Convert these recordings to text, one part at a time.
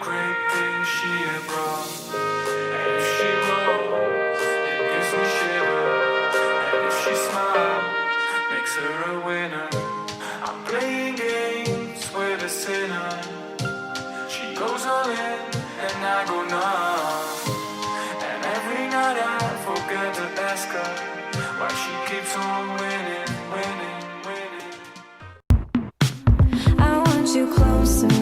great things she had brought. And if she rolls, it gives me shivers. And if she smiles, makes her a winner. I'm playing games with a sinner. She goes all in and I go numb. And every night I forget to ask her why she keeps on winning, winning, winning. I want you closer.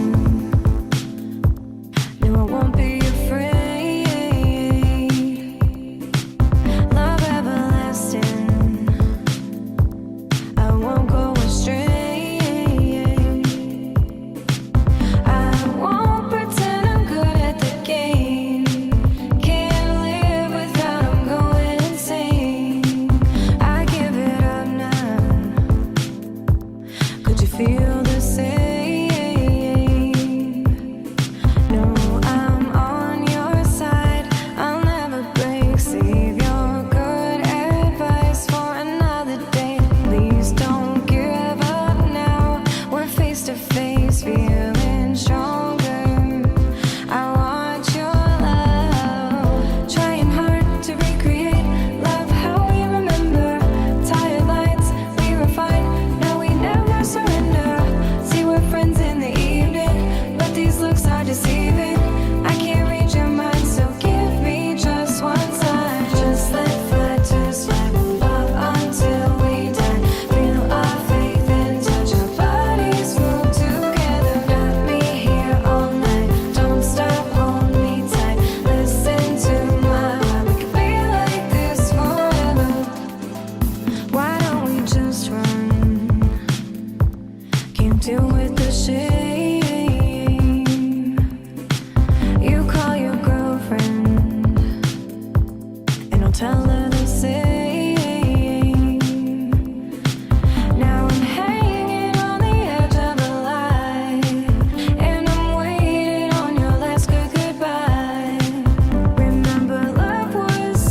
No, I won't be afraid. Love everlasting. I won't go astray. I won't pretend I'm good at the game. Can't live without 'em going insane. I give it up now. Could you feel the same? No, I'm on your side. I'll never break. Save your good advice for another day. Please don't give up now. We're face to face, feeling stronger. I want your love. Trying hard to recreate love how we remember. Tired lights, we refine. Now we never surrender. See, we're friends in the evening, but these looks are deceiving. I can't read your mind, so give me just one sign. Just let fighters fly above until we die. Feel our faith and touch our bodies move together. Got me here all night. Don't stop, hold me tight. Listen to my heart. We could be like this forever. Why don't we just run? Can't deal with the shame. You call your girlfriend, and I'll tell her the same. Now I'm hanging on the edge of a lie, and I'm waiting on your last goodbye. Remember, love was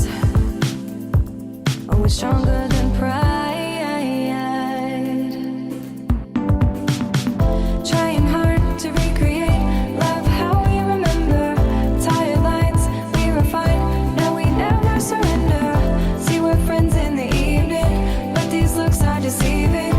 always stronger than pride. Trying hard to recreate love how we remember. Tired lights, we refine. Now we never surrender. See, we're friends in the evening, but these looks are deceiving.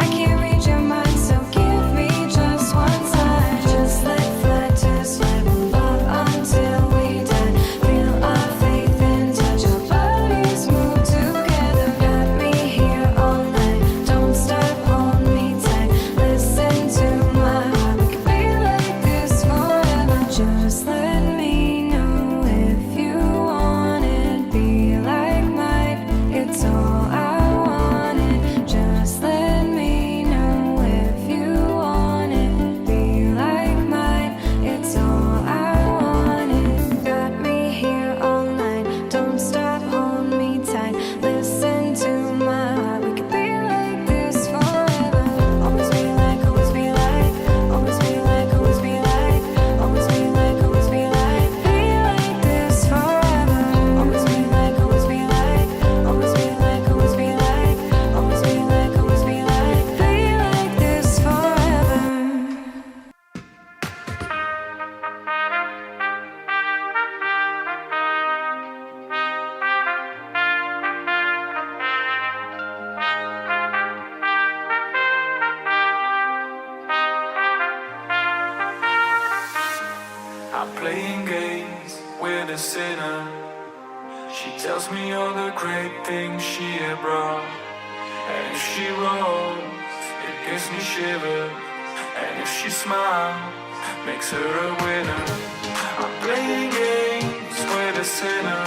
I can't read your mind, so give me just one sign. Just let fighters fly above until we die. Feel our faith and touch our bodies move together. Got me here all night. Don't stop, hold me tight. Listen to my heart. We could be like this forever. Just let me know if you want it. Be like mine. It's all I wanted. Just let me know if you want it. Be like mine. It's all I wanted. Got me here all night. Don't stop, hold me tight. Listen to my heart. We could be like this forever. Always be like, always be like. Always be like, always be like. Always be like, always be like. Be like this forever. Always be like, always be like. Always be like, always be like. Always be like, always be like. Be like this forever. I'm playing games with a sinner. She tells me all the great things she had brought. And if she rolls, it gives me shivers. And if she smiles, makes her a winner. I'm playing games with a sinner.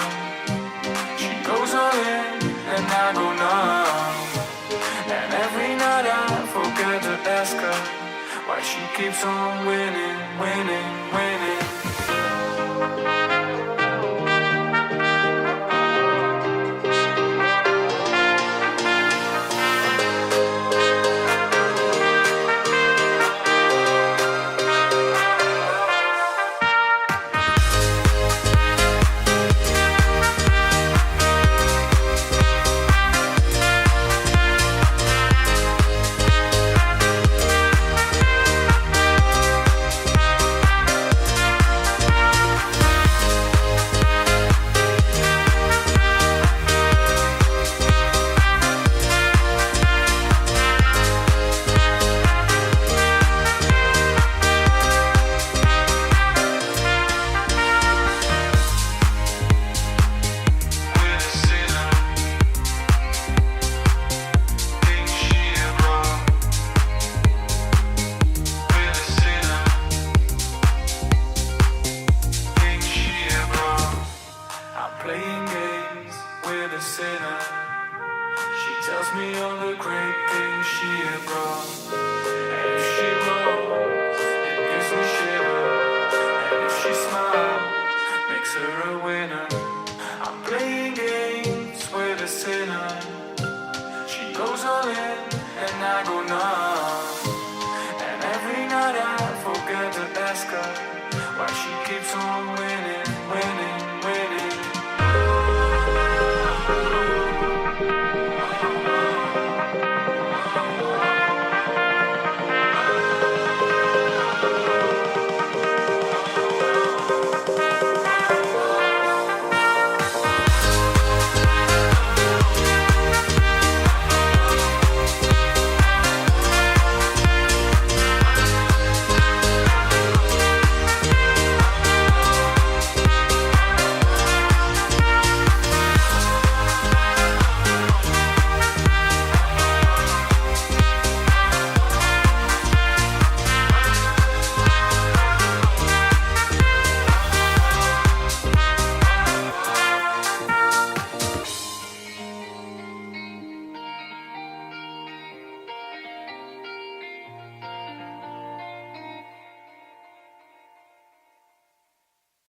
She goes all in and I go numb. And every night I forget to ask her why she keeps on winning, winning, winning. she had brought. And if she rolls, it gives me shivers. And if she smiles, makes her a winner. I'm playing games with a sinner. She goes all in and I go numb. And every night I forget to ask her why she keeps on winning.